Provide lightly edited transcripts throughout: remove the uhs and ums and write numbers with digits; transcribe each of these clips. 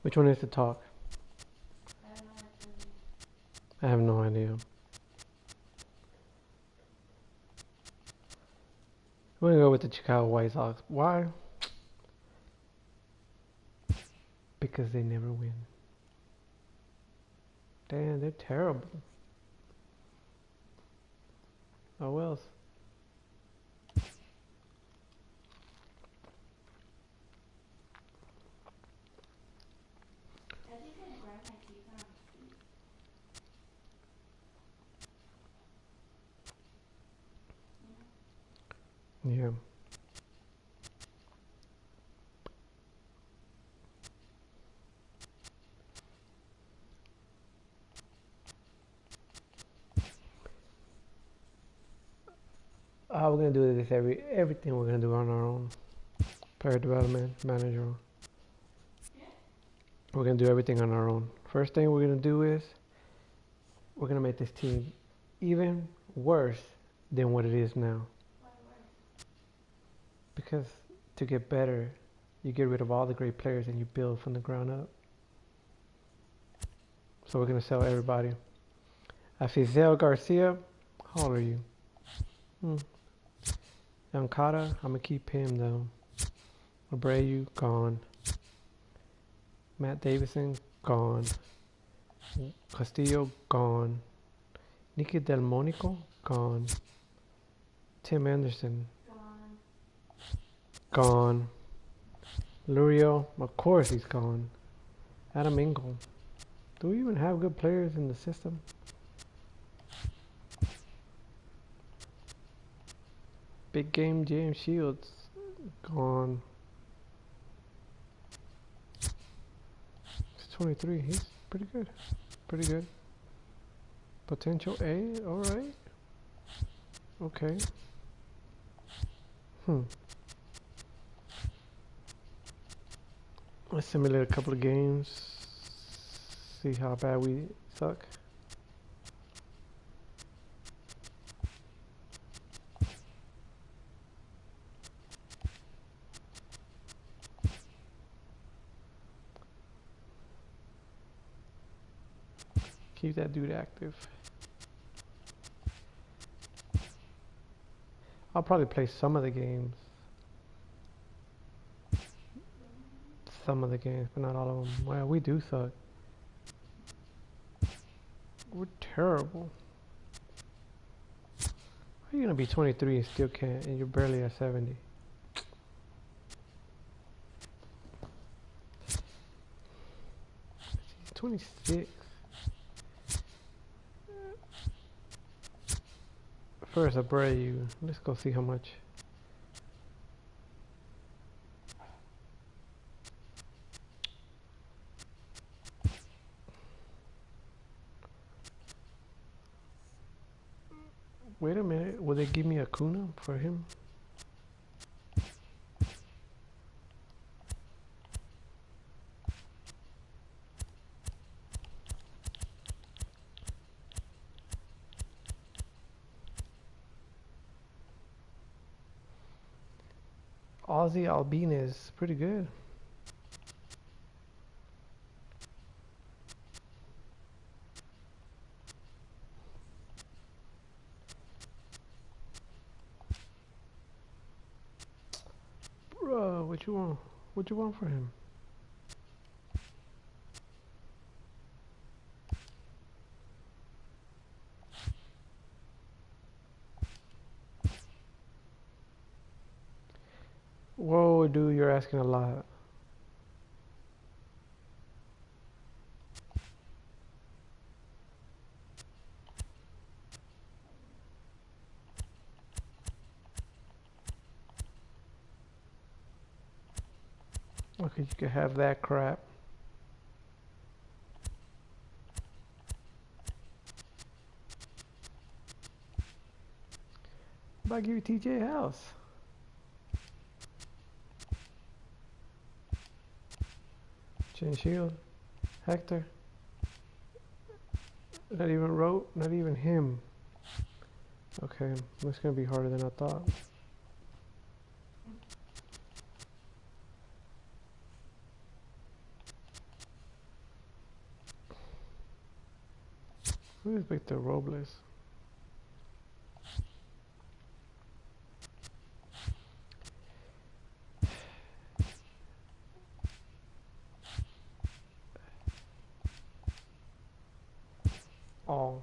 Which one is to talk? I don't know which one it is. I have no idea. We're gonna go with the Chicago White Sox. Why? Because they never win. Damn, they're terrible. Oh well. I think I grind my teeth when I'm asleep. You know? Yeah. We're gonna do this everything we're gonna do on our own. Player development, manager. Yeah? We're gonna do everything on our own. First thing we're gonna do is we're gonna make this team even worse than what it is now. Why worse? Because to get better, you get rid of all the great players and you build from the ground up. So we're gonna sell everybody. Afizel Garcia, how old are you? Yankata, I'm gonna keep him though. Abreu, gone. Matt Davison, gone. Castillo, gone. Nicky Delmonico, gone. Tim Anderson, Gone. gone. Lurio, of course he's gone. Adam Engel. Do we even have good players in the system? Big game James Shields, gone. He's 23, he's pretty good. Pretty good. Potential A, alright. Okay. Let's simulate a couple of games. See how bad we suck. Keep that dude active. I'll probably play some of the games. Some of the games, but not all of them. Well, we do suck. We're terrible. How are you gonna be 23 and still can't, and you're barely at 70? He's 26. First, Abreu. Let's go see how much. Wait a minute. Will they give me a Kuna for him? Ozzy Albina is pretty good. Bro, what you want? What you want for him? Whoa, dude, you're asking a lot. Okay, you can have that crap. How about I give you TJ House? Chin Shield, Hector. Not even wrote, not even him. Okay, that's gonna be harder than I thought. Who is Victor Robles? Oh.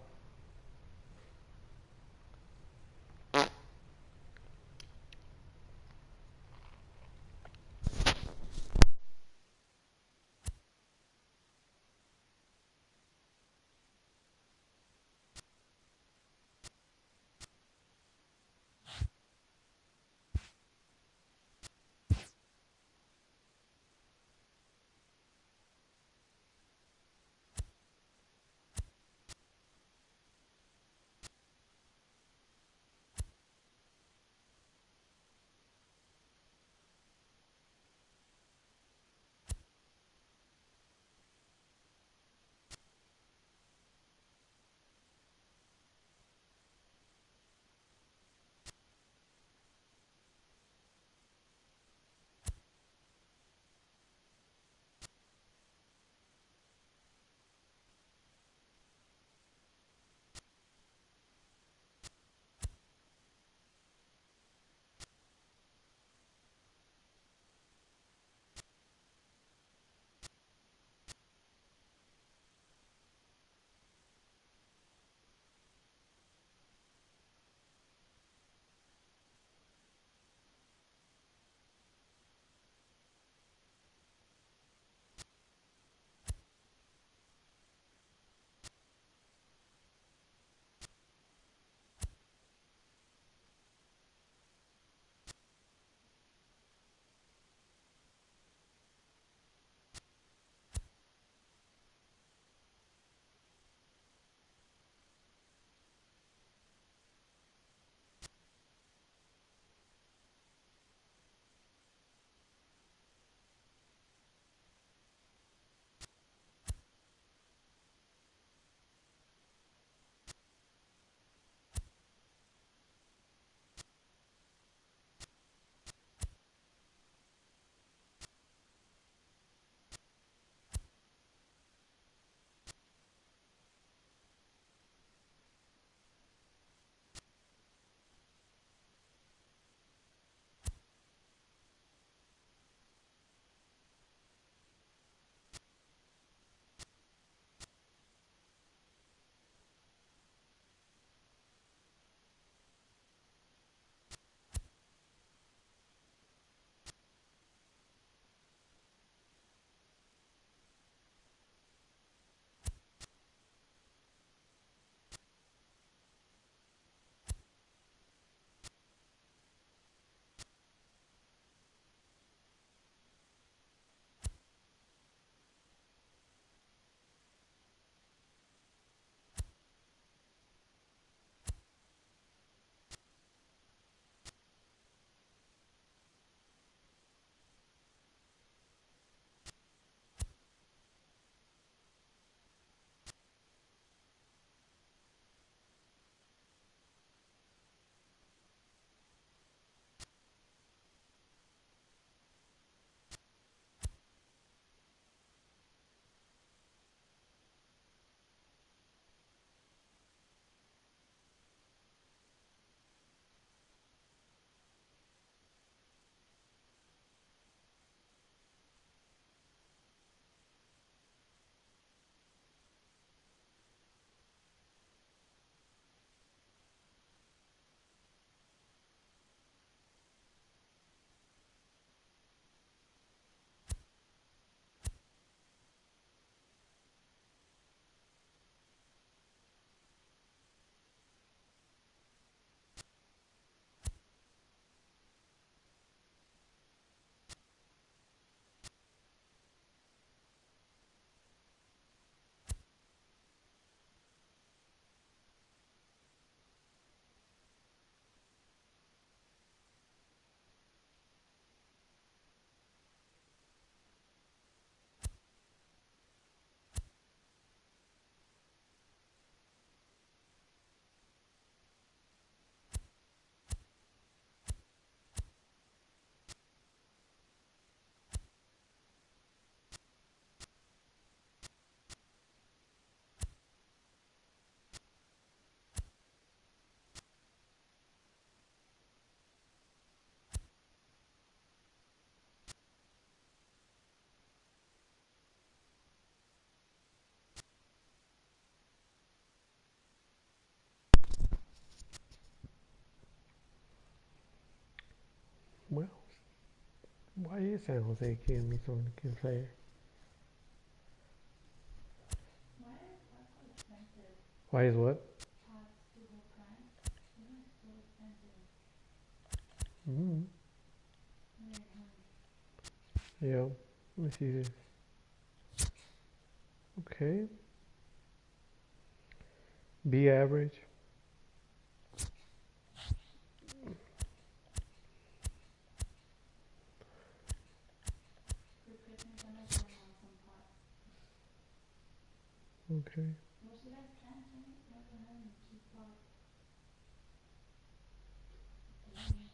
Well, why is San Jose giving me some good player? Why is Park so expensive? Why is what? Pots to go prime? Isn't it so expensive? Mm. Very high. Yeah. Let me see this. Okay. B average. For Christmas, I'm gonna get him some pots. Okay. What should I plant, right? I don't have any cheap pots. Dang.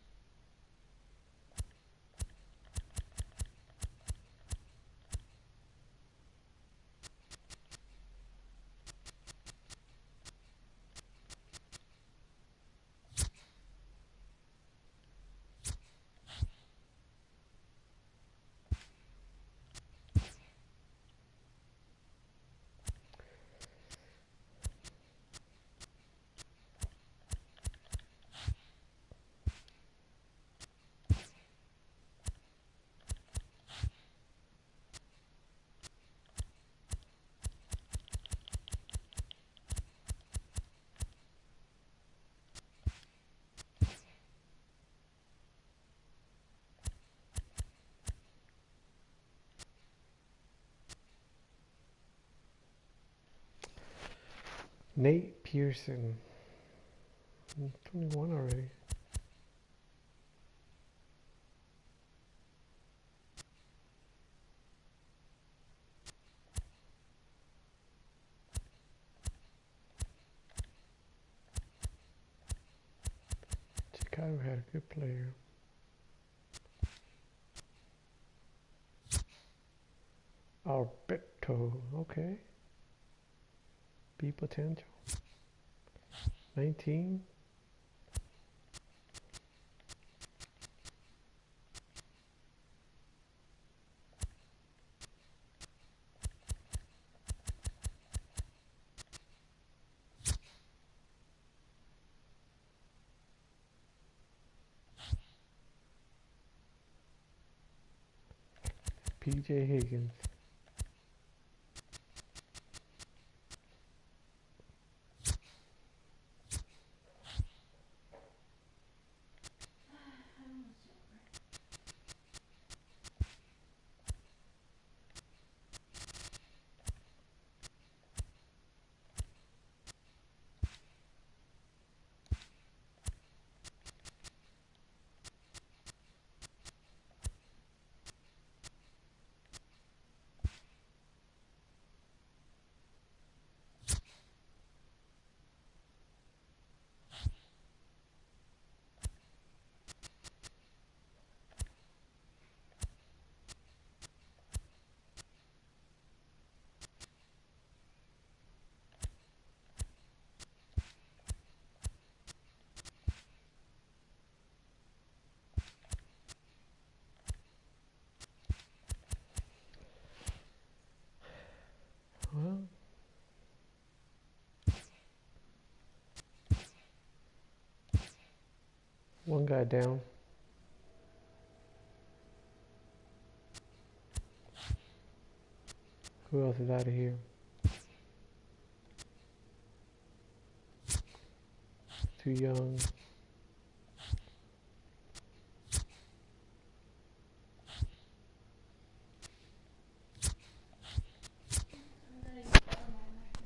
Nate Pearson. 21 already. Chicago had a good player. Alberto. Okay. B potential. 19. PJ Higgins. I don't know silver. Well, one guy down. Who else is out of here? Too young. I gotta use watermelon after.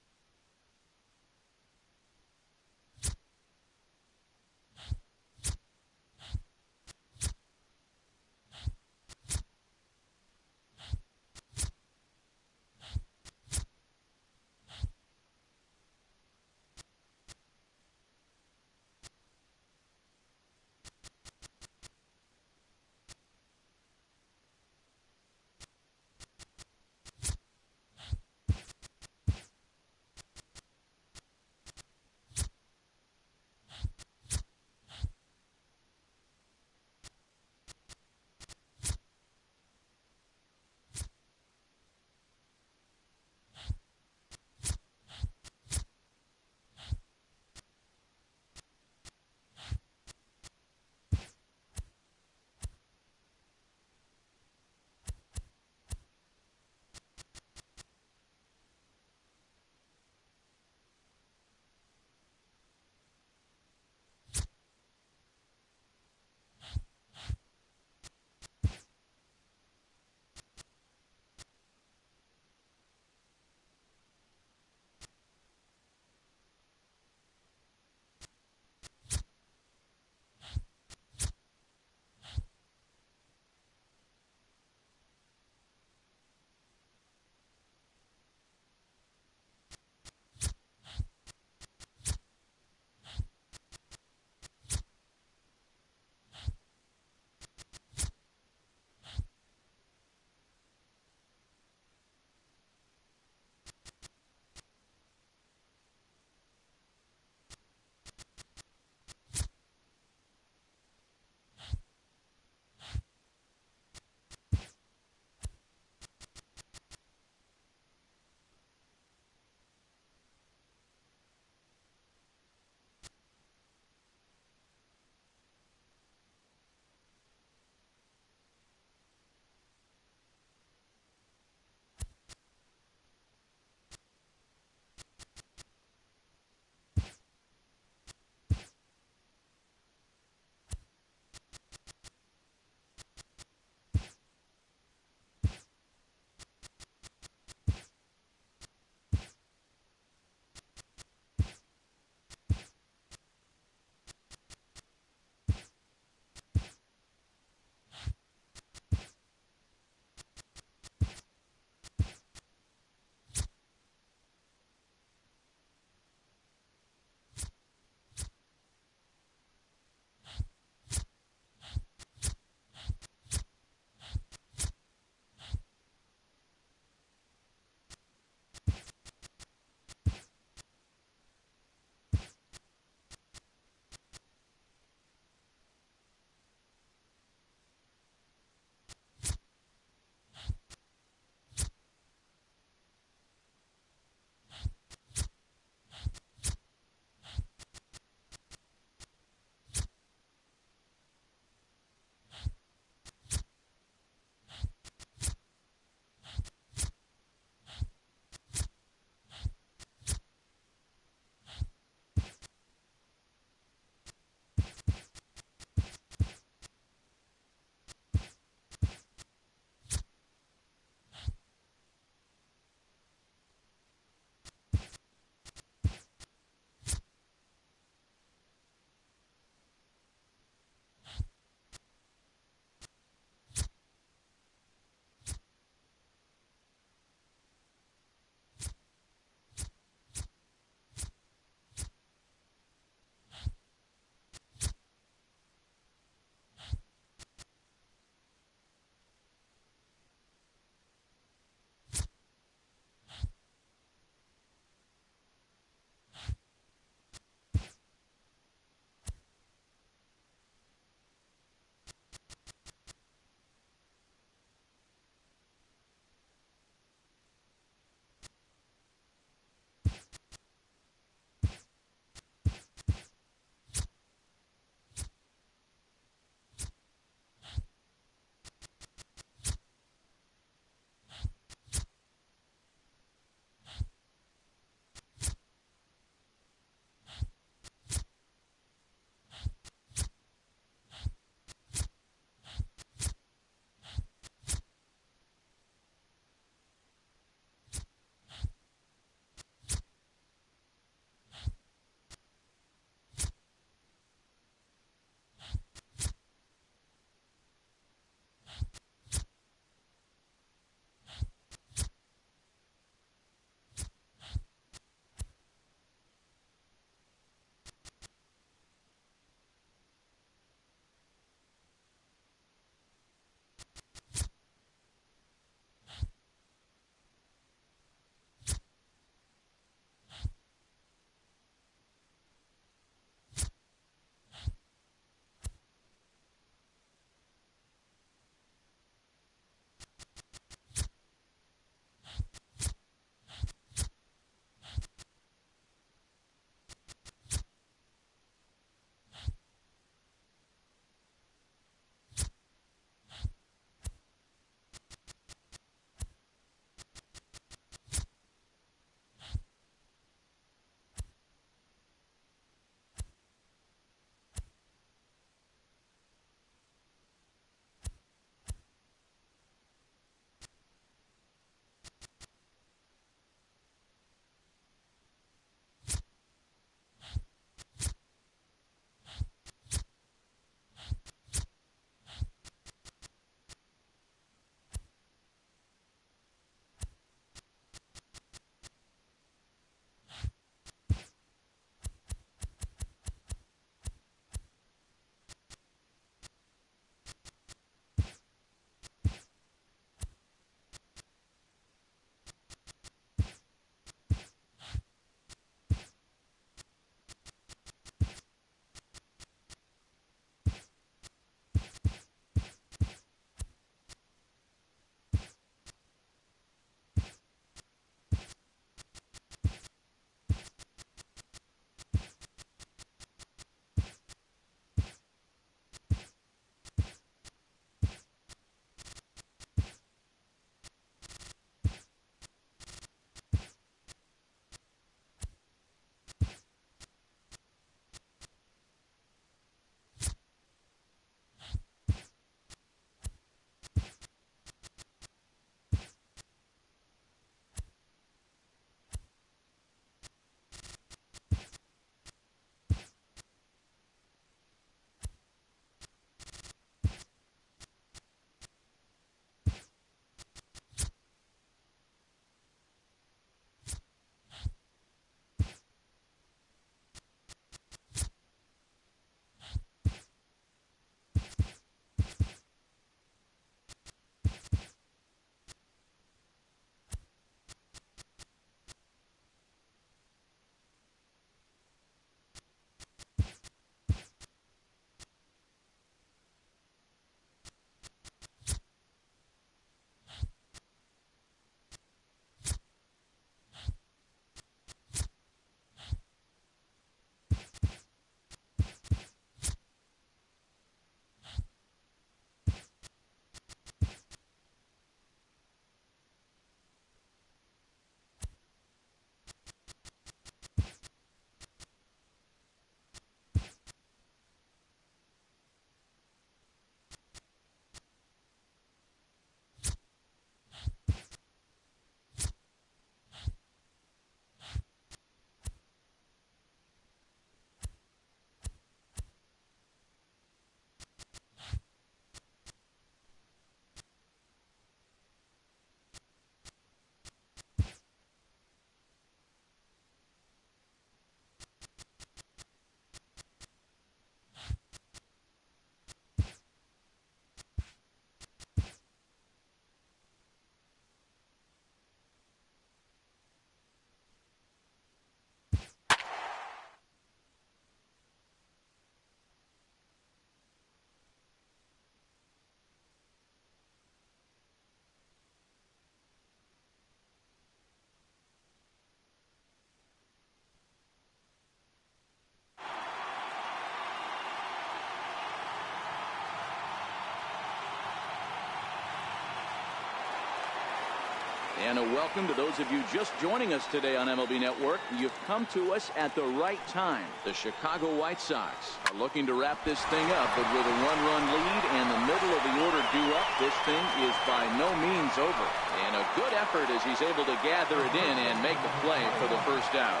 And a welcome to those of you just joining us today on MLB Network. You've come to us at the right time. The Chicago White Sox are looking to wrap this thing up, but with a one-run lead and the middle of the order due up, this thing is by no means over. And a good effort as he's able to gather it in and make the play for the first out.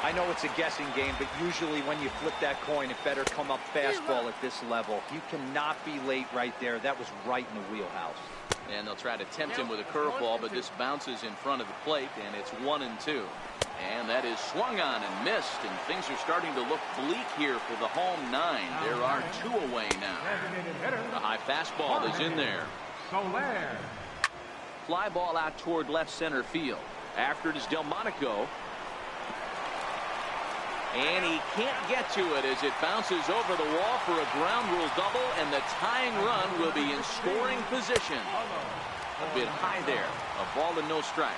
I know it's a guessing game, but usually when you flip that coin, it better come up fastball at this level. You cannot be late right there. That was right in the wheelhouse. And they'll try to tempt him with a curveball, but this bounces in front of the plate, and it's 1-2. And that is swung on and missed, and things are starting to look bleak here for the home 9. There are 2 away now. The high fastball is in there. Fly ball out toward left center field. After it is Delmonico. And he can't get to it as it bounces over the wall for a ground rule double, and the tying run will be in scoring position. A bit high there. A ball and no strikes.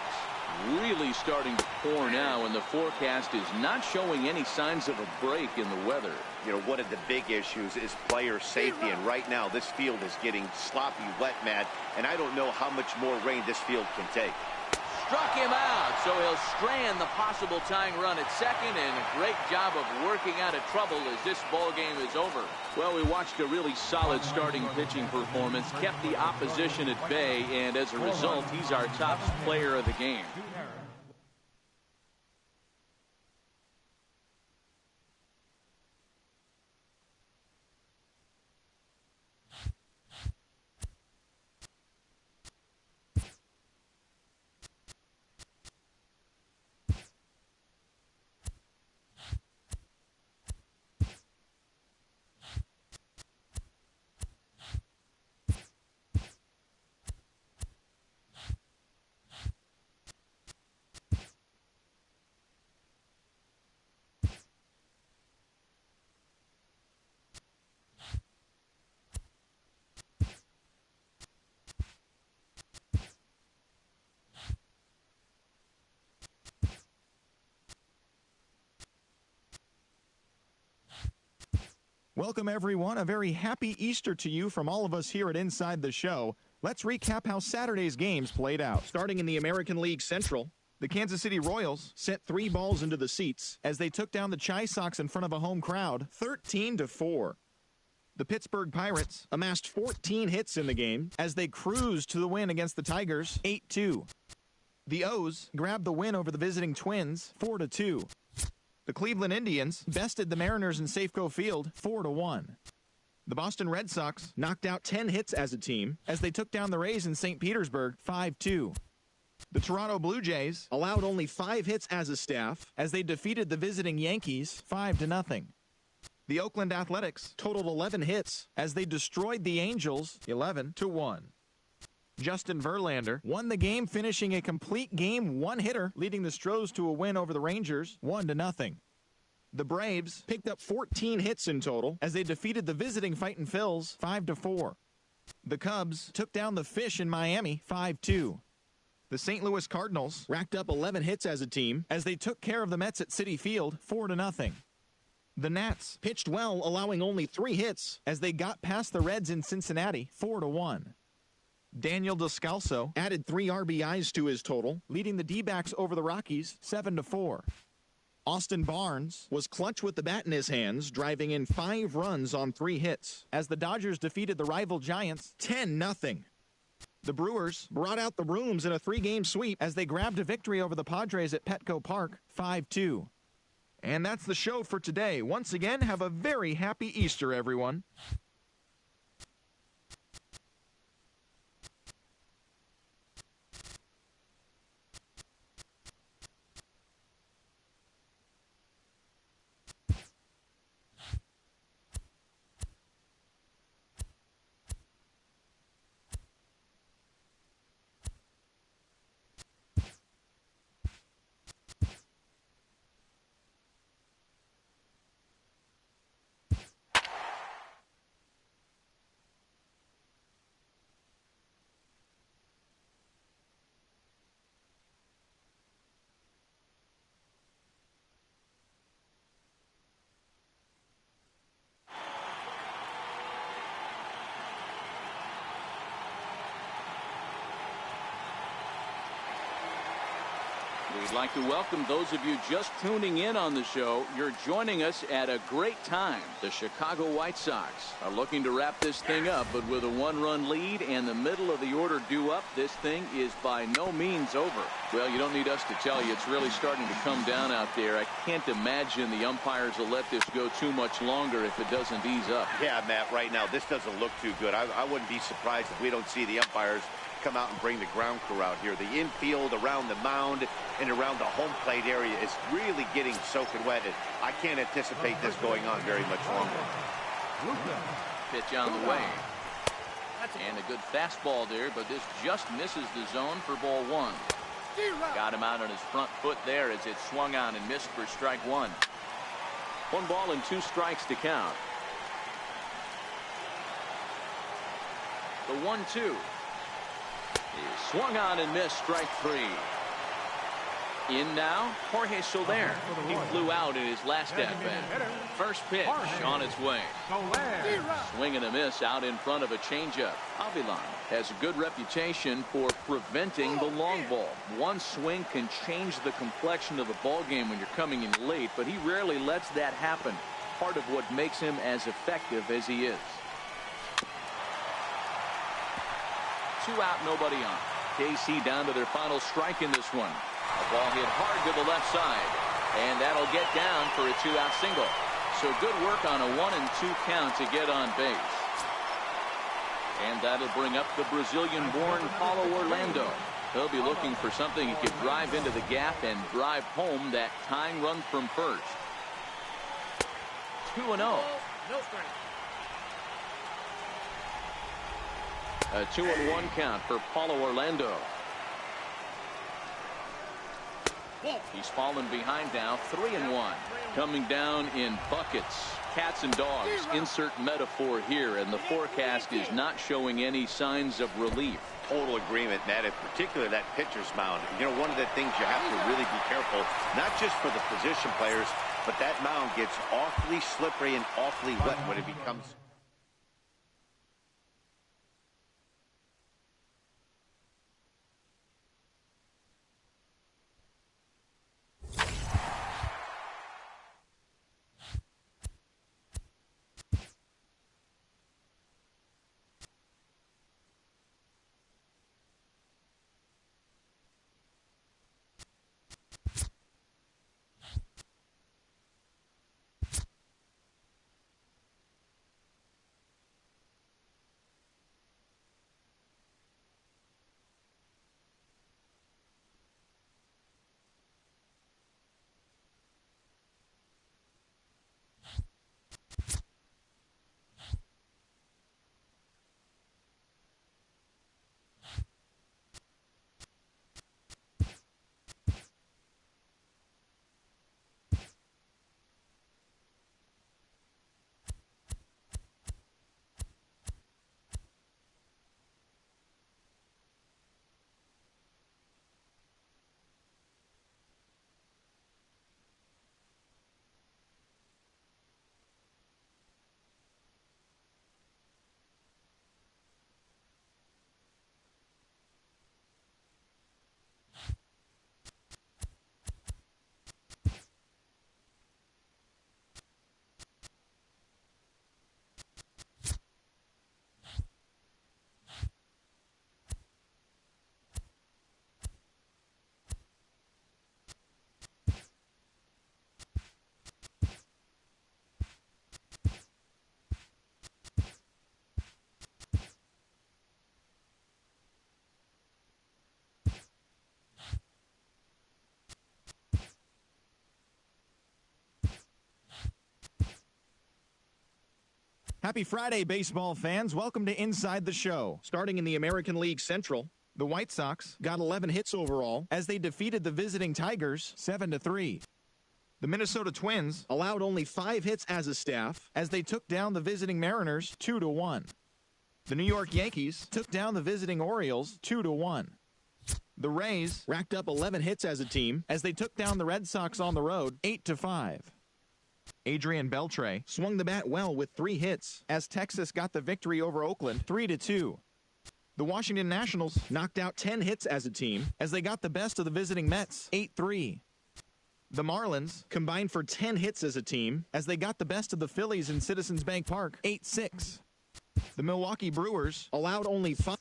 Really starting to pour now, and the forecast is not showing any signs of a break in the weather. You know, one of the big issues is player safety, and right now this field is getting sloppy, wet, Matt, and I don't know how much more rain this field can take. Struck him out, so he'll strand the possible tying run at second, and a great job of working out of trouble as this ball game is over. Well, we watched a really solid starting pitching performance, kept the opposition at bay, and as a result, he's our top player of the game. Welcome, everyone. A very happy Easter to you from all of us here at Inside the Show. Let's recap how Saturday's games played out. Starting in the American League Central, the Kansas City Royals sent 3 balls into the seats as they took down the Chi Sox in front of a home crowd, 13-4. The Pittsburgh Pirates amassed 14 hits in the game as they cruised to the win against the Tigers, 8-2. The O's grabbed the win over the visiting Twins, 4-2. The Cleveland Indians bested the Mariners in Safeco Field 4-1. The Boston Red Sox knocked out 10 hits as a team as they took down the Rays in St. Petersburg 5-2. The Toronto Blue Jays allowed only 5 hits as a staff as they defeated the visiting Yankees 5-0. The Oakland Athletics totaled 11 hits as they destroyed the Angels 11-1. Justin Verlander won the game, finishing a complete game one-hitter, leading the Stros to a win over the Rangers 1-0. The Braves picked up 14 hits in total as they defeated the visiting Fightin' Phils 5-4. The Cubs took down the Fish in Miami 5-2. The St. Louis Cardinals racked up 11 hits as a team as they took care of the Mets at Citi Field 4-0. The Nats pitched well, allowing only 3 hits as they got past the Reds in Cincinnati 4-1. Daniel Descalso added 3 RBIs to his total, leading the D-backs over the Rockies 7-4. Austin Barnes was clutch with the bat in his hands, driving in 5 runs on 3 hits as the Dodgers defeated the rival Giants 10-0. The Brewers brought out the brooms in a 3-game sweep as they grabbed a victory over the Padres at Petco Park 5-2. And that's the show for today. Once again, have a very happy Easter, everyone. We'd like to welcome those of you just tuning in on the show. You're joining us at a great time. The Chicago White Sox are looking to wrap this thing up, but with a one-run lead and the middle of the order due up, this thing is by no means over. Well, you don't need us to tell you it's really starting to come down out there. I can't imagine the umpires will let this go too much longer if it doesn't ease up. Yeah, Matt, right now this doesn't look too good. I wouldn't be surprised if we don't see the umpires come out and bring the ground crew out here. The infield around the mound and around the home plate area is really getting soaking wet, and I can't anticipate this going on very much longer. Pitch on the way. And a good fastball there, but this just misses the zone for ball one. Got him out on his front foot there as it swung on and missed for strike one. 1 ball and 2 strikes to count. The 1-2. He swung on and missed, strike 3. In now, Jorge Soler. He flew out in his last at-bat. First pitch on its way. Swing and a miss out in front of a changeup. Avilan has a good reputation for preventing the long ball. One swing can change the complexion of the ball game when you're coming in late, but he rarely lets that happen. Part of what makes him as effective as he is. 2 out, nobody on. KC down to their final strike in this one. A ball hit hard to the left side, and that'll get down for a 2-out single. So good work on a 1-2 count to get on base. And that'll bring up the Brazilian-born Paulo Orlando. He'll be looking for something he could drive into the gap and drive home that tying run from first. 2-0. No strike. A 2-1 count for Paulo Orlando. He's fallen behind now, 3-1. Coming down in buckets. Cats and dogs. Insert metaphor here, and the forecast is not showing any signs of relief. Total agreement, Matt, in particular that pitcher's mound. You know, one of the things you have to really be careful, not just for the position players, but that mound gets awfully slippery and awfully wet when it becomes... Happy Friday, baseball fans. Welcome to Inside the Show. Starting in the American League Central, the White Sox got 11 hits overall as they defeated the visiting Tigers 7-3. The Minnesota Twins allowed only 5 hits as a staff as they took down the visiting Mariners 2-1. The New York Yankees took down the visiting Orioles 2-1. The Rays racked up 11 hits as a team as they took down the Red Sox on the road 8-5. Adrian Beltre swung the bat well with 3 hits as Texas got the victory over Oakland 3-2. The Washington Nationals knocked out 10 hits as a team as they got the best of the visiting Mets, 8-3. The Marlins combined for 10 hits as a team as they got the best of the Phillies in Citizens Bank Park, 8-6. The Milwaukee Brewers allowed only 5.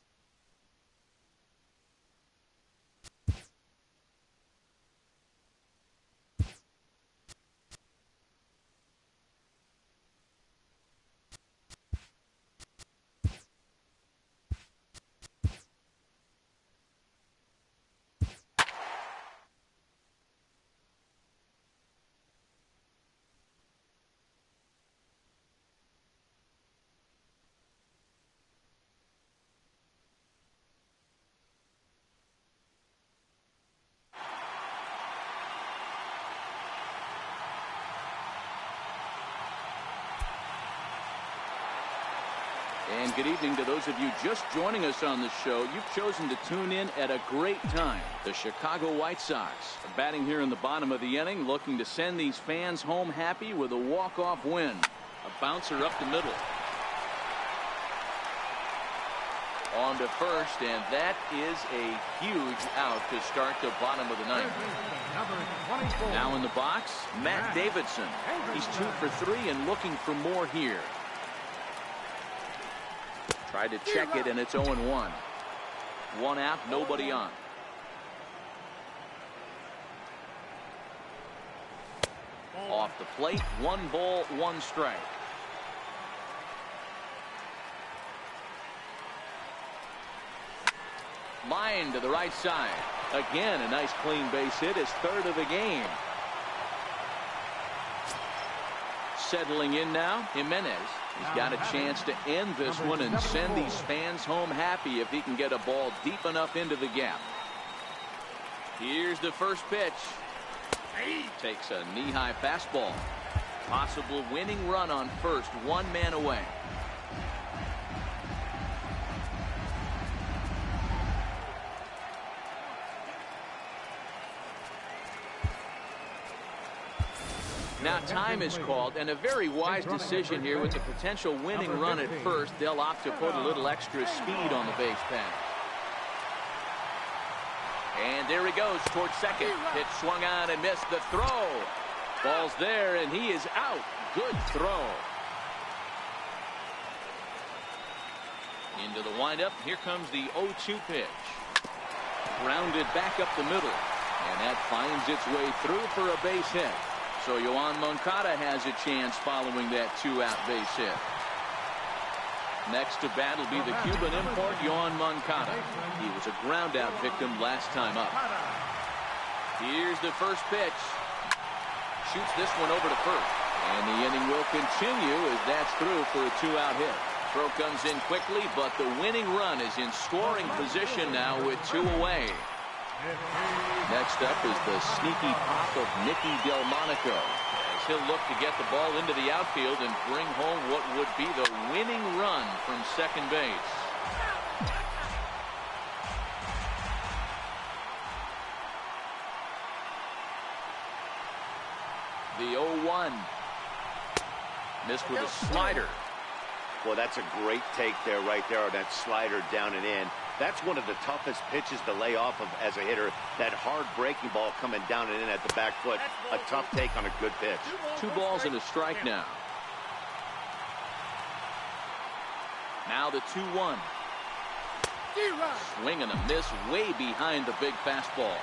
And good evening to those of you just joining us on the show. You've chosen to tune in at a great time. The Chicago White Sox are batting here in the bottom of the inning, looking to send these fans home happy with a walk-off win. A bouncer up the middle. On to first, and that is a huge out to start the bottom of the ninth. Now in the box, Matt Davidson. He's 2 for 3 and looking for more here. Tried to check it, and it's 0-1. One out, nobody on. Off the plate, 1 ball, 1 strike. Line to the right side. Again, a nice clean base hit, his 3rd of the game. Settling in now, Jimenez. He's got a chance to end this one and send these fans home happy if he can get a ball deep enough into the gap. Here's the first pitch. Takes a knee-high fastball. Possible winning run on first, 1 man away. Now time is called, and a very wise decision here with the potential winning run at first. They'll opt to put a little extra speed on the base pass. And there he goes towards second. Pitch swung on and missed the throw. Ball's there, and he is out. Good throw. Into the windup. Here comes the 0-2 pitch. Grounded back up the middle. And that finds its way through for a base hit. So Yoan Moncada has a chance following that 2-out base hit. Next to bat will be the Cuban import, Yoan Moncada. He was a ground-out victim last time up. Here's the first pitch. Shoots this one over to first. And the inning will continue as that's through for a 2-out hit. Throw comes in quickly, but the winning run is in scoring position now with 2 away. Next up is the sneaky pop of Nicky Delmonico as he'll look to get the ball into the outfield and bring home what would be the winning run from second base. The 0-1. Missed with a slider. Well, that's a great take there, right there, on that slider down and in. That's one of the toughest pitches to lay off of as a hitter. That hard breaking ball coming down and in at the back foot. A tough take on a good pitch. 2 balls and a strike now. Now the 2-1. Swing and a miss way behind the big fastball.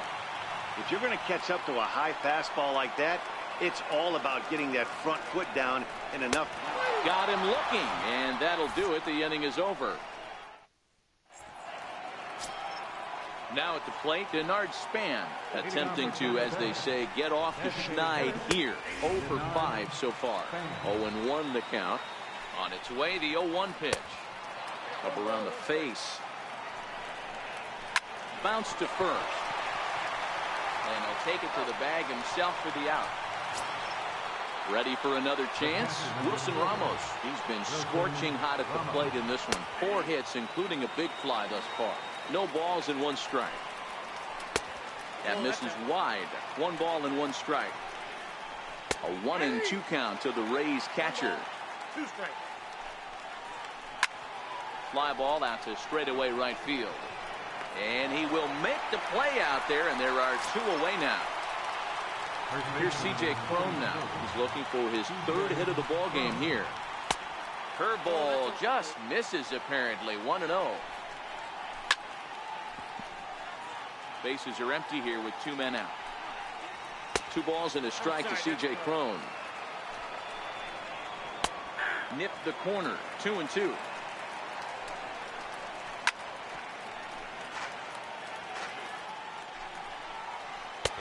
If you're going to catch up to a high fastball like that, it's all about getting that front foot down and enough. Got him looking, and that'll do it. The inning is over. Now at the plate, Denard Span attempting to, as they say, get off the schneid here. 0 for 5 so far. 0-1 the count. On its way, the 0-1 pitch. Up around the face. Bounce to first. And he'll take it to the bag himself for the out. Ready for another chance? Wilson Ramos. He's been scorching hot at the plate in this one. 4 hits, including a big fly thus far. No balls and 1 strike. That misses wide. 1 ball and 1 strike. A 1-2 count to the Rays catcher. 2 strikes. fly ball out to straightaway right field. And he will make the play out there, and there are 2 away now. Here's C.J. Cron now. He's looking for his 3rd hit of the ball game here. Curveball just misses apparently. 1-0. Bases are empty here with 2 men out. 2 balls and a strike to C.J. Cron. Nipped the corner. 2-2.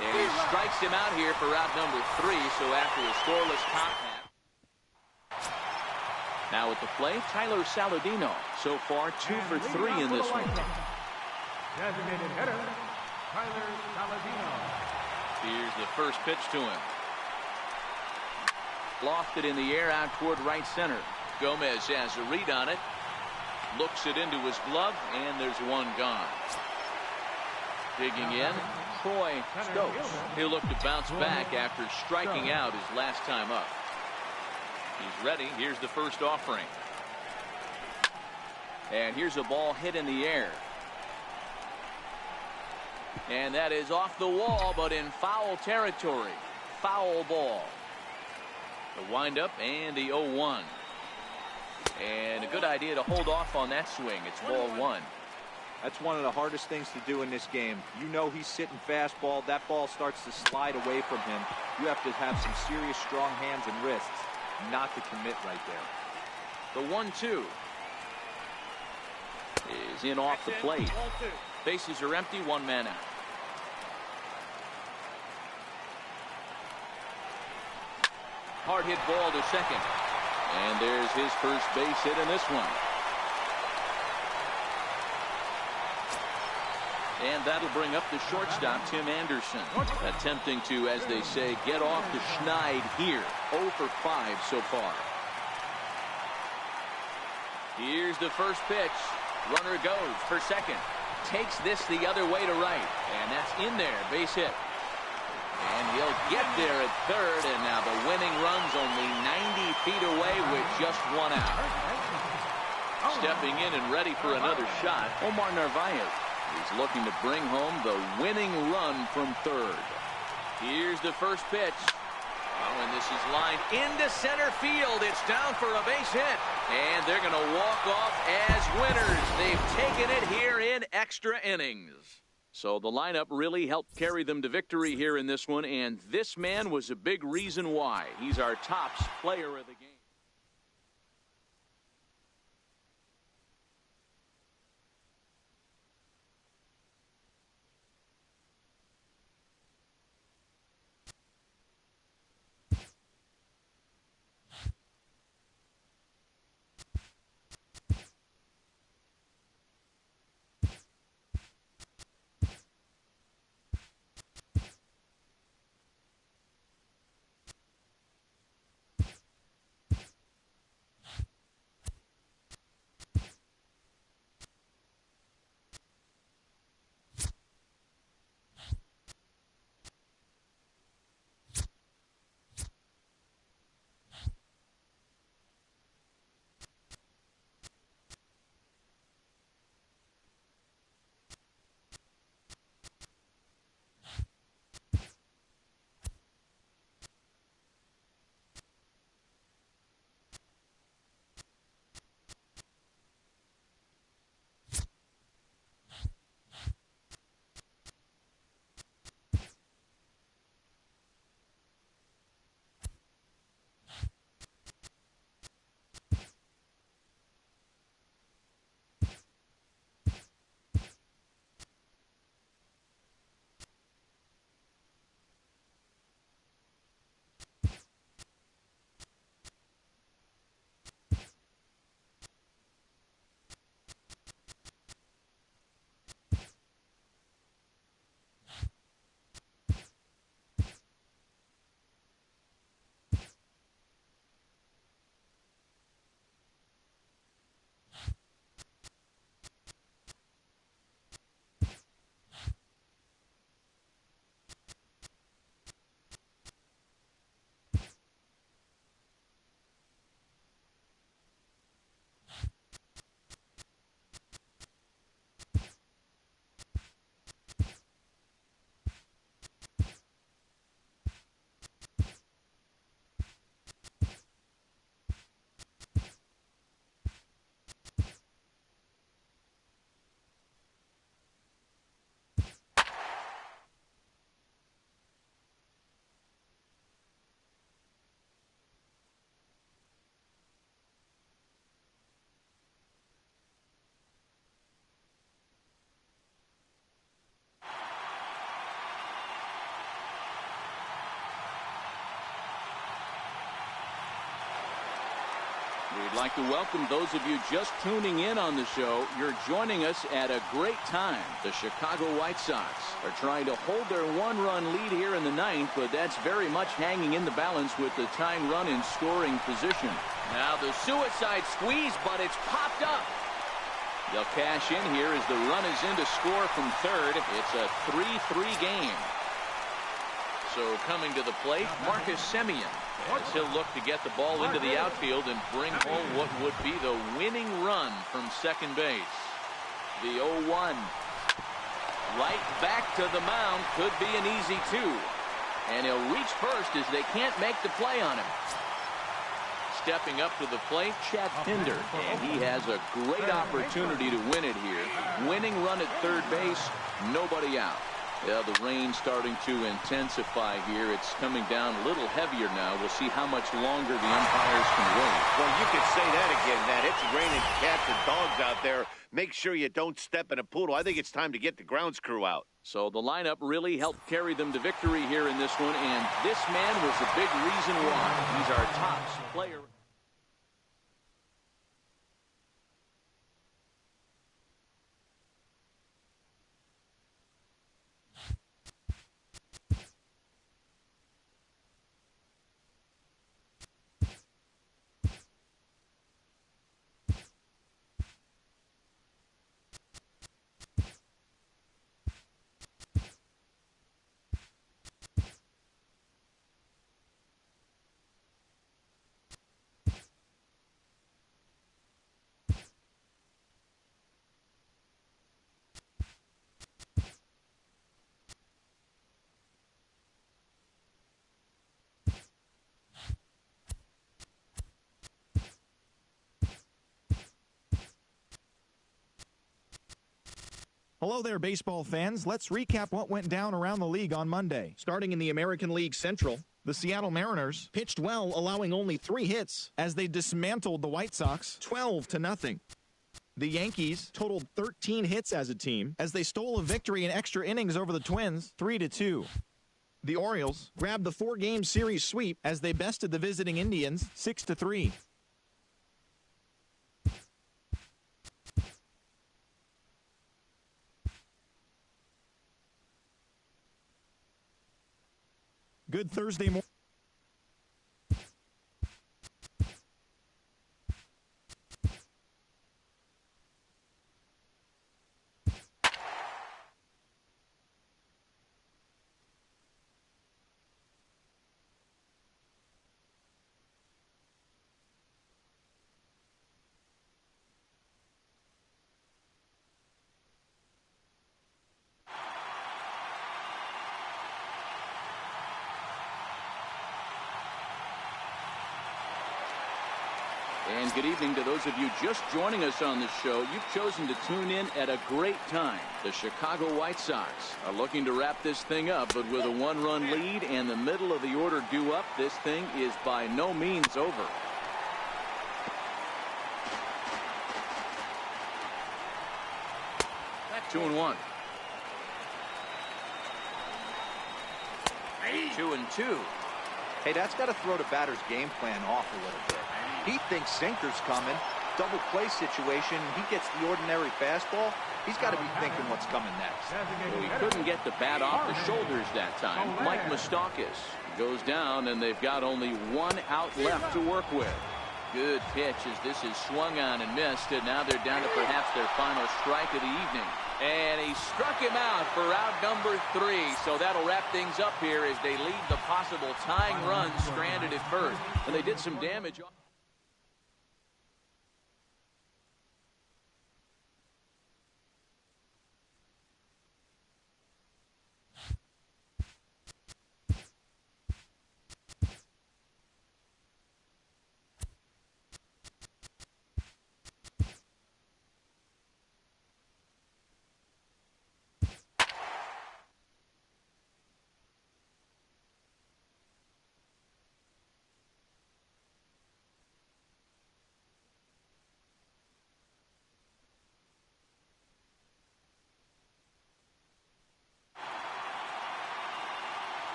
And he strikes him out here for out number 3. So after a scoreless top half. Now at the plate, Tyler Saladino. So far 2 for 3 in this one. Designated hitter, Tyler Saladino. Here's the first pitch to him. Lofted in the air out toward right center. Gomez has a read on it. Looks it into his glove, and there's 1 gone. Digging in, Troy Stokes. He'll look to bounce back after striking out his last time up. He's ready. Here's the first offering. And here's a ball hit in the air. And that is off the wall, but in foul territory. Foul ball. The windup and the 0-1. And a good idea to hold off on that swing. It's ball 1. That's one of the hardest things to do in this game. You know he's sitting fastball. That ball starts to slide away from him. You have to have some serious strong hands and wrists not to commit right there. The 1-2 is in off the plate. Bases are empty. 1 man out. Hard hit ball to second. And there's his first base hit in this one. And that'll bring up the shortstop, Tim Anderson, attempting to, as they say, get off the schneid here. 0 for 5 so far. Here's the first pitch. Runner goes for second. Takes this the other way to right. And that's in there. Base hit. And he'll get there at third. And now the winning run's only 90 feet away with just 1 out. Stepping in and ready for another shot, Omar Narvaez. He's looking to bring home the winning run from third. Here's the first pitch. Oh, and this is lined into center field. It's down for a base hit. And they're going to walk off as winners. They've taken it here in extra innings. So the lineup really helped carry them to victory here in this one. And this man was a big reason why. He's our top player of the game. We'd like to welcome those of you just tuning in on the show. You're joining us at a great time. The Chicago White Sox are trying to hold their one-run lead here in the ninth, but that's very much hanging in the balance with the tying run in scoring position. Now the suicide squeeze, but it's popped up. They'll cash in here as the run is in to score from third. It's a 3-3 game. So coming to the plate, Marcus Semien, as he'll look to get the ball into the outfield and bring home what would be the winning run from second base. The 0-1. Right back to the mound. Could be an easy two. And he'll reach first as they can't make the play on him. Stepping up to the plate, Chad Pinder. And he has a great opportunity to win it here. Winning run at third base, nobody out. Yeah, the rain starting to intensify here. It's coming down a little heavier now. We'll see how much longer the umpires can wait. Well, you could say that again, Matt. It's raining cats and dogs out there. Make sure you don't step in a poodle. I think it's time to get the grounds crew out. So the lineup really helped carry them to victory here in this one, and this man was a big reason why. He's our top player. Hello there, baseball fans. Let's recap what went down around the league on Monday. Starting in the American League Central, the Seattle Mariners pitched well, allowing only 3 hits as they dismantled the White Sox 12-0. The Yankees totaled 13 hits as a team as they stole a victory in extra innings over the Twins 3-2. The Orioles grabbed the 4-game series sweep as they bested the visiting Indians 6-3. Good Thursday morning. And good evening to those of you just joining us on the show. You've chosen to tune in at a great time. The Chicago White Sox are looking to wrap this thing up, but with a 1-run lead and the middle of the order due up, this thing is by no means over. That's 2-1. 2-2. Hey, that's got to throw the batter's game plan off a little bit. He thinks sinker's coming. Double play situation. He gets the ordinary fastball. He's got to be thinking what's coming next. Well, he couldn't get the bat off the shoulders that time. Mike Moustakas goes down, and they've got only 1 out left to work with. Good pitch as this is swung on and missed, and now they're down to perhaps their final strike of the evening. And he struck him out for out number 3, so that'll wrap things up here as they leave the possible tying run stranded at first. And they did some damage.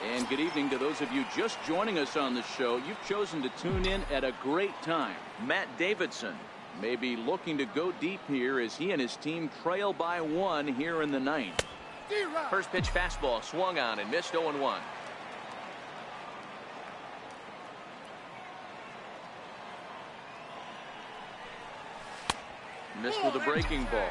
And good evening to those of you just joining us on the show. You've chosen to tune in at a great time. Matt Davidson may be looking to go deep here as he and his team trail by 1 here in the 9th. First pitch fastball swung on and missed 0-1. Missed with a breaking ball.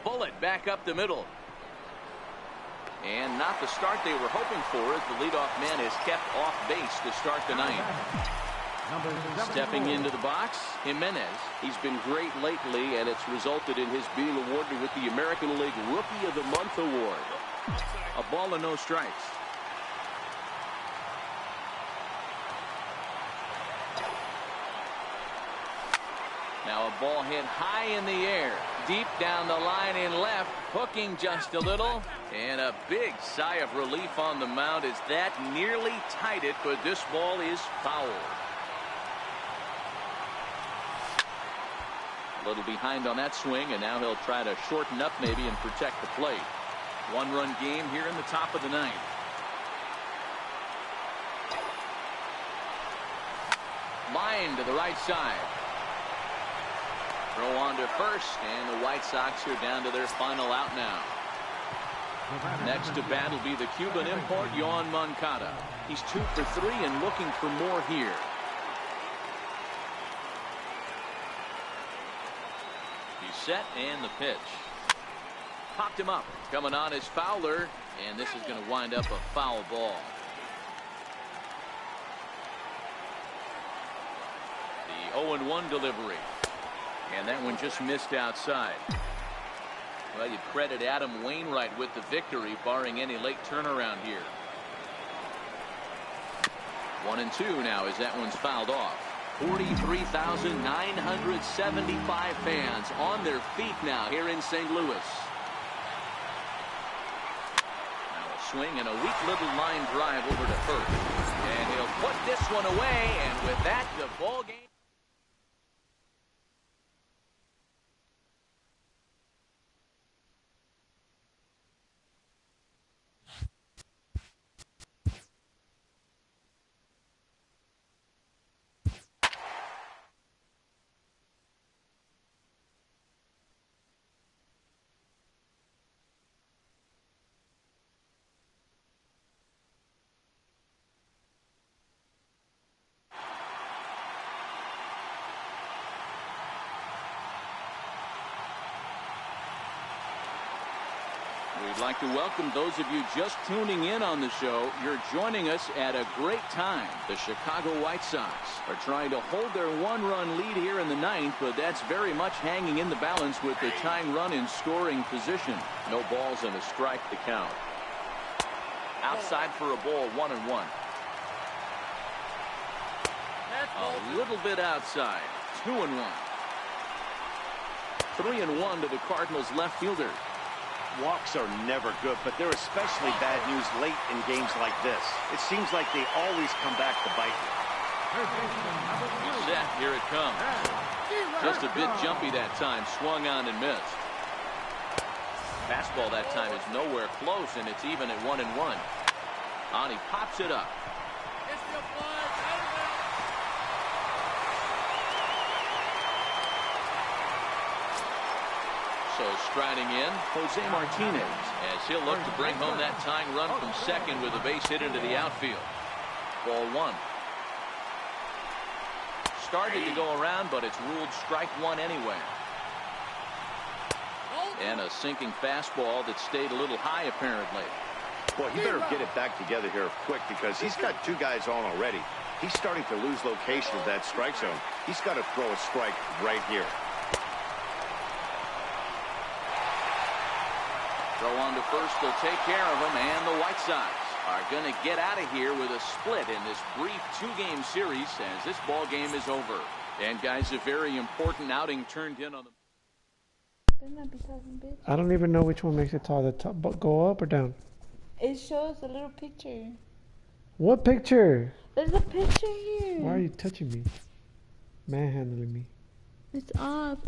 Bullet back up the middle. And not the start they were hoping for as the leadoff man is kept off base to start the 9th. Stepping into the box, Jimenez. He's been great lately, and it's resulted in his being awarded with the American League Rookie of the Month award. A ball and no strikes. Now a ball hit high in the air, deep down the line in left, hooking just a little, and a big sigh of relief on the mound as that nearly tied it, but this ball is foul. A little behind on that swing, and now he'll try to shorten up maybe and protect the plate. 1-run game here in the top of the 9th. Line to the right side. Throw on to first, and the White Sox are down to their final out now. Next to bat will be the Cuban import, Yoan Moncada. He's 2 for 3 and looking for more here. He's set, and the pitch. Popped him up. Coming on is Fowler, and this is going to wind up a foul ball. The 0-1 delivery. And that one just missed outside. Well, you credit Adam Wainwright with the victory, barring any late turnaround here. 1-2 now as that one's fouled off. 43,975 fans on their feet now here in St. Louis. Now a swing and a weak little line drive over to first. And he'll put this one away, and with that, the ball game. We'd like to welcome those of you just tuning in on the show. You're joining us at a great time. The Chicago White Sox are trying to hold their 1-run lead here in the 9th, but that's very much hanging in the balance with the tying run in scoring position. No balls and a strike to count. Outside for a ball, 1-1. A little bit outside, 2-1. 3-1 to the Cardinals left fielder. Walks are never good, but they're especially bad news late in games like this. It seems like they always come back to bite you. Set, here it comes. Just a bit jumpy that time, swung on and missed. Fastball that time is nowhere close, and it's even at 1-1. On he pops it up. So striding in, Jose Martinez, as he'll look to bring home that tying run from second with a base hit into the outfield. Ball 1. Started to go around, but it's ruled strike 1 anyway. And a sinking fastball that stayed a little high apparently. Boy, he better get it back together here quick because he's got 2 guys on already. He's starting to lose location of that strike zone. He's got to throw a strike right here. Throw on to first, they'll take care of him, and the White Sox are going to get out of here with a split in this brief 2-game series as this ball game is over. And guys, a very important outing turned in on the... I don't even know which one makes it tall. The top go up or down? It shows a little picture. What picture? There's a picture here. Why are you touching me? Manhandling me. It's off.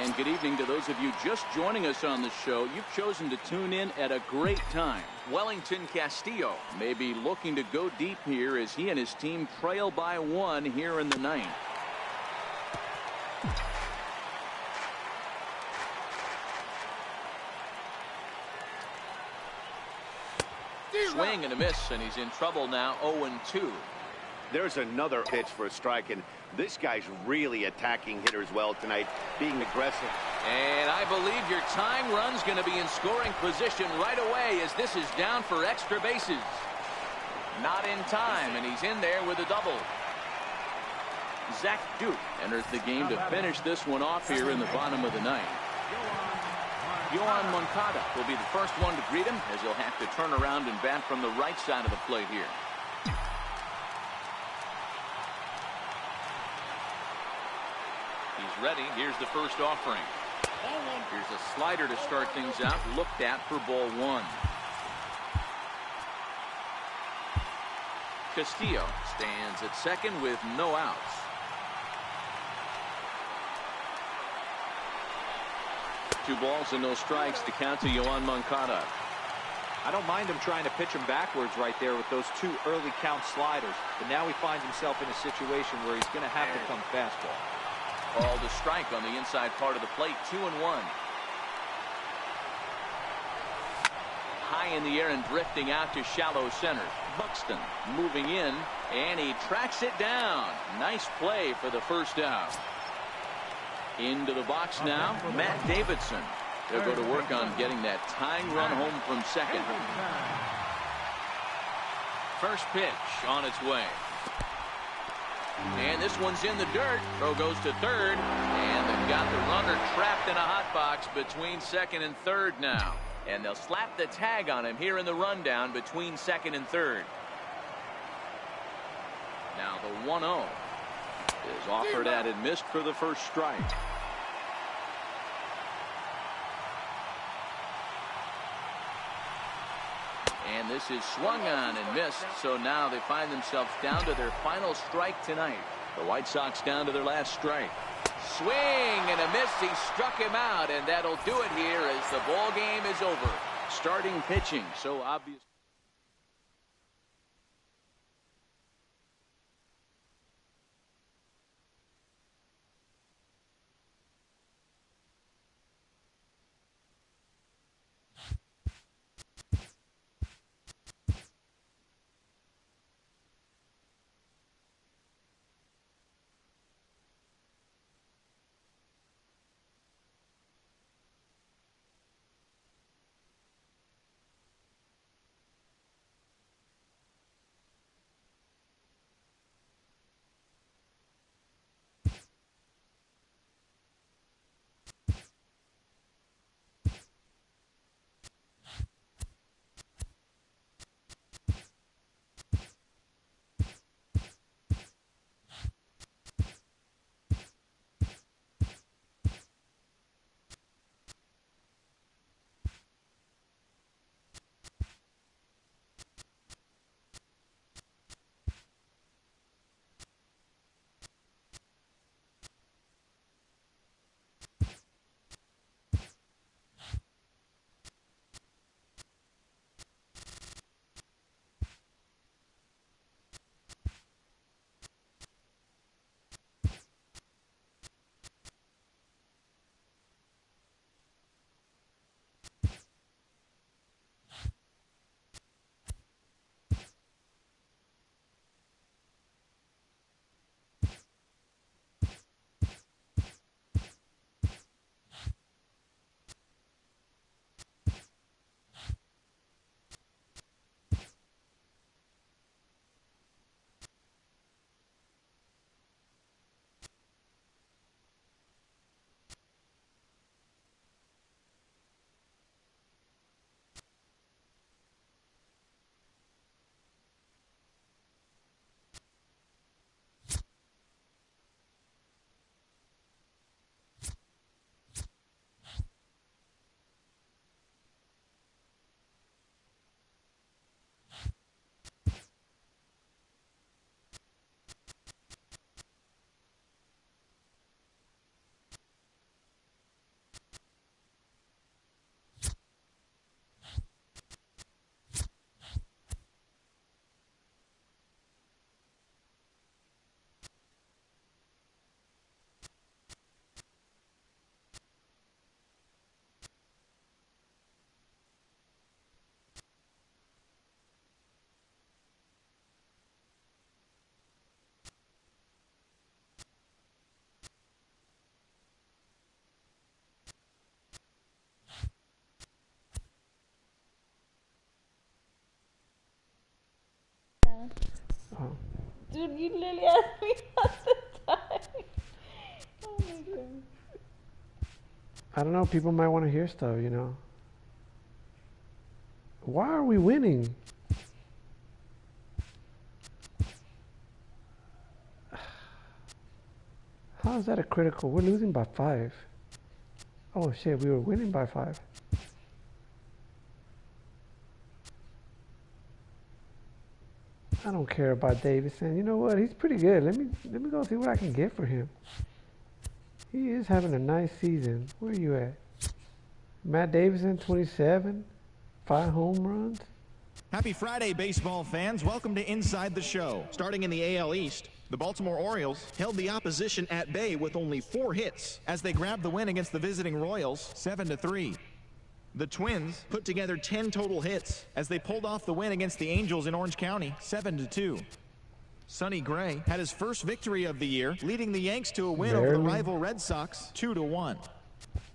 And good evening to those of you just joining us on the show. You've chosen to tune in at a great time. Wellington Castillo. May be looking to go deep here as he and his team trail by 1 here in the 9th. Swing and a miss, and he's in trouble now. 0-2. There's another pitch for a strike, and this guy's really attacking hitters well tonight, being aggressive. And I believe your tying run's going to be in scoring position right away as this is down for extra bases. Not in time, and he's in there with a double. Zach Duke enters the game to finish this one off here in the bottom of the 9th. Yoan Moncada will be the first one to greet him as he'll have to turn around and bat from the right side of the plate here. He's ready. Here's the first offering. Here's a slider to start things out, looked at for ball 1. Castillo stands at second with no outs. Two balls and no strikes to count to Yoan Moncada. I don't mind him trying to pitch him backwards right there with those 2 early count sliders. But now he finds himself in a situation where he's going to have to come fastball. Called a strike on the inside part of the plate. 2-1. High in the air and drifting out to shallow center. Buxton moving in, and he tracks it down. Nice play for the first out. Into the box now, Matt Davidson. They'll go to work on getting that tying run home from second. First pitch on its way. And this one's in the dirt. Throw goes to third, and they've got the runner trapped in a hot box between second and third now. And they'll slap the tag on him here in the rundown between second and third. Now the 1-0 is offered at and missed for the first strike. And this is swung on and missed, so now they find themselves down to their final strike tonight. The White Sox down to their last strike. Swing and a miss. He struck him out, and that'll do it here as the ball game is over. Starting pitching, so obvious. Oh. Dude, you literally asked me all the time. Oh my god. I don't know. People might want to hear stuff, you know. Why are we winning? How is that a critical? We're losing by 5. Oh shit, we were winning by 5. I don't care about Davison. You know what? He's pretty good. Let me go see what I can get for him. He is having a nice season. Where are you at? Matt Davison, 27, 5 home runs. Happy Friday, baseball fans. Welcome to Inside the Show. Starting in the AL East, the Baltimore Orioles held the opposition at bay with only 4 hits as they grabbed the win against the visiting Royals 7-3. The Twins put together 10 total hits as they pulled off the win against the Angels in Orange County 7-2. Sonny Gray had his first victory of the year, leading the Yanks to a win over the rival Red Sox 2-1.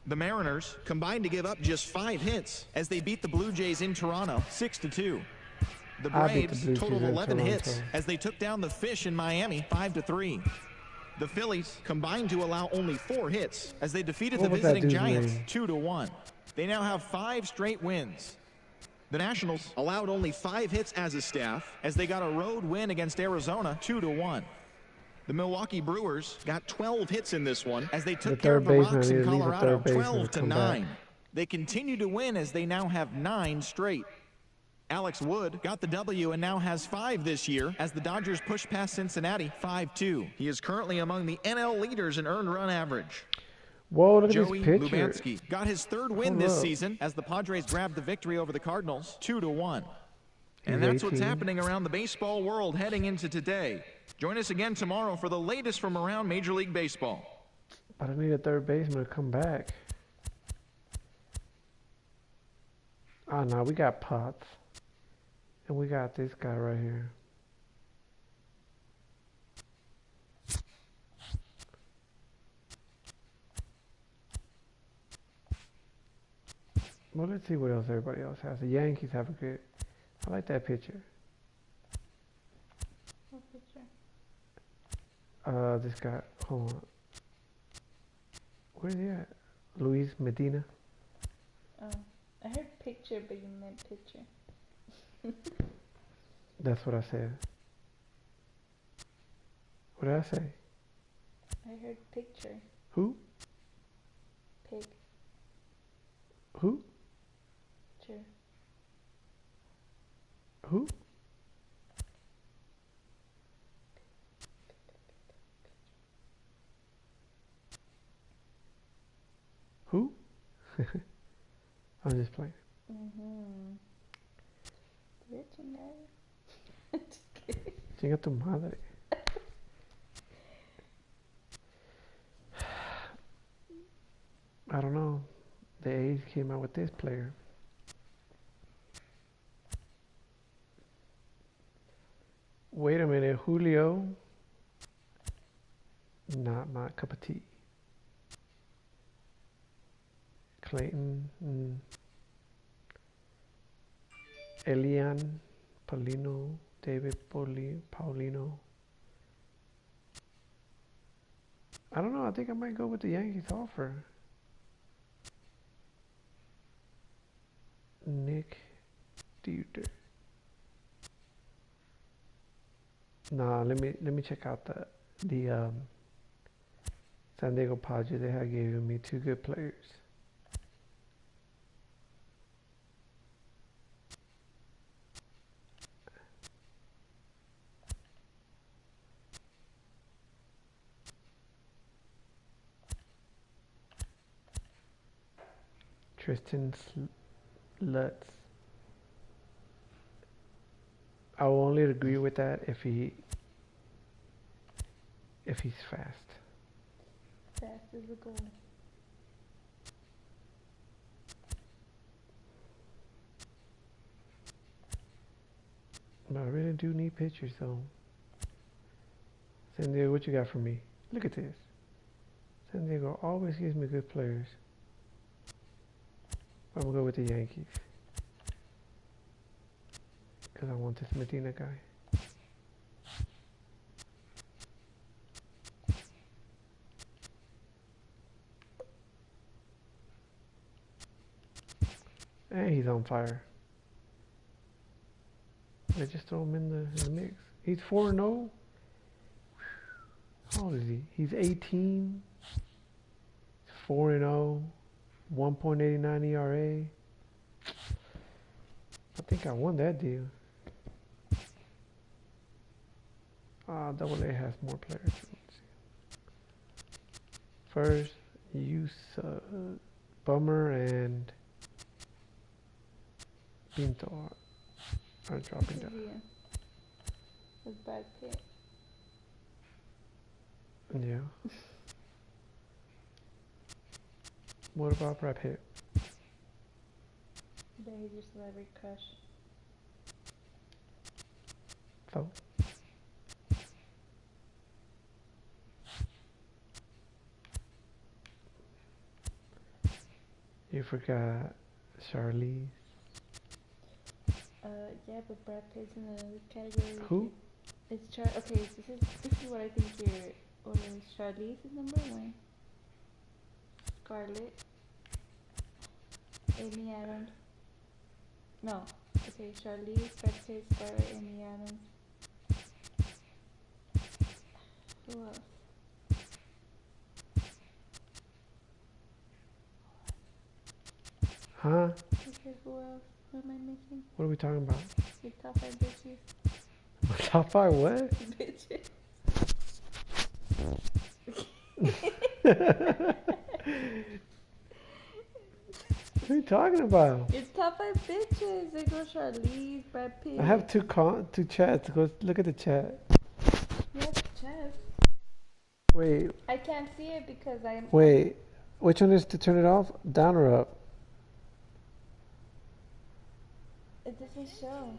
The Mariners combined to give up just 5 hits as they beat the Blue Jays in Toronto 6-2. The Braves totaled 11 hits as they took down the Fish in Miami 5-3. The Phillies combined to allow only 4 hits as they defeated the visiting Giants 2-1. They now have 5 straight wins. The Nationals allowed only 5 hits as a staff as they got a road win against Arizona 2-1. The Milwaukee Brewers got 12 hits in this one as they took care of the Rocks in Colorado 12-9. They continue to win as they now have 9 straight. Alex Wood got the W and now has 5 this year as the Dodgers push past Cincinnati 5-2. He is currently among the NL leaders in earned run average. Whoa, look at Joey this picture. Lubansky got his 3rd win this season as the Padres grabbed the victory over the Cardinals 2-1. And that's what's happening around the baseball world heading into today. Join us again tomorrow for the latest from around Major League Baseball. But I need a third baseman to come back. Oh no, we got Potts. And we got this guy right here. Well, let's see what else everybody else has. The Yankees have a good... I like that picture. What picture? This guy... Hold on. Where's he at? Luis Medina. Oh, I heard picture, but you meant picture. That's what I said. What did I say? I heard picture. Who? Pig. Who? Sure. Who? Who? I'm just playing. Just kidding. Chinga tu madre. I don't know. The A's came out with this player. Wait a minute, Julio. Not my cup of tea. Clayton. Elian Paulino. David Paulino. I don't know. I think I might go with the Yankees offer. Nick Dieter. Nah, let me check out the San Diego Padres. They have given me 2 good players. Tristan Lutz. I will only agree with that if he's fast. Fast is the goal. But I really do need pitchers though. San Diego, what you got for me? Look at this. San Diego always gives me good players. I'm gonna go with the Yankees. Because I want this Medina guy. And he's on fire. They just throw him in the mix. He's 4-0. How old is he? He's 18. 4-0. 1.89 ERA. I think I won that deal. Double A has more players. Let's see. First, Bummer and Pinto are dropping down. Yeah. With Brad Pitt. Yeah. What about Brad Pitt? But he's your celebrity crush. So? You forgot Charlize. Yeah, but Brad Pitt's in the category. Who? It's okay, so this is what I think you're ordering. Charlize is number 1. Scarlett. Amy Adams. No. Okay, Charlize, Brad Pitt, Scarlett, Amy Adams. Who else? Huh? Okay, who else? What am I missing? What are we talking about? Your top 5 bitches. Top 5 what? Bitches. What are you talking about? It's top 5 bitches. They go Charlize, Brad Pitt. I have two chats. Go look at the chat. You have chest. Wait, I can't see it because I'm. wait. Which one is to turn it off? Down or up? It doesn't show.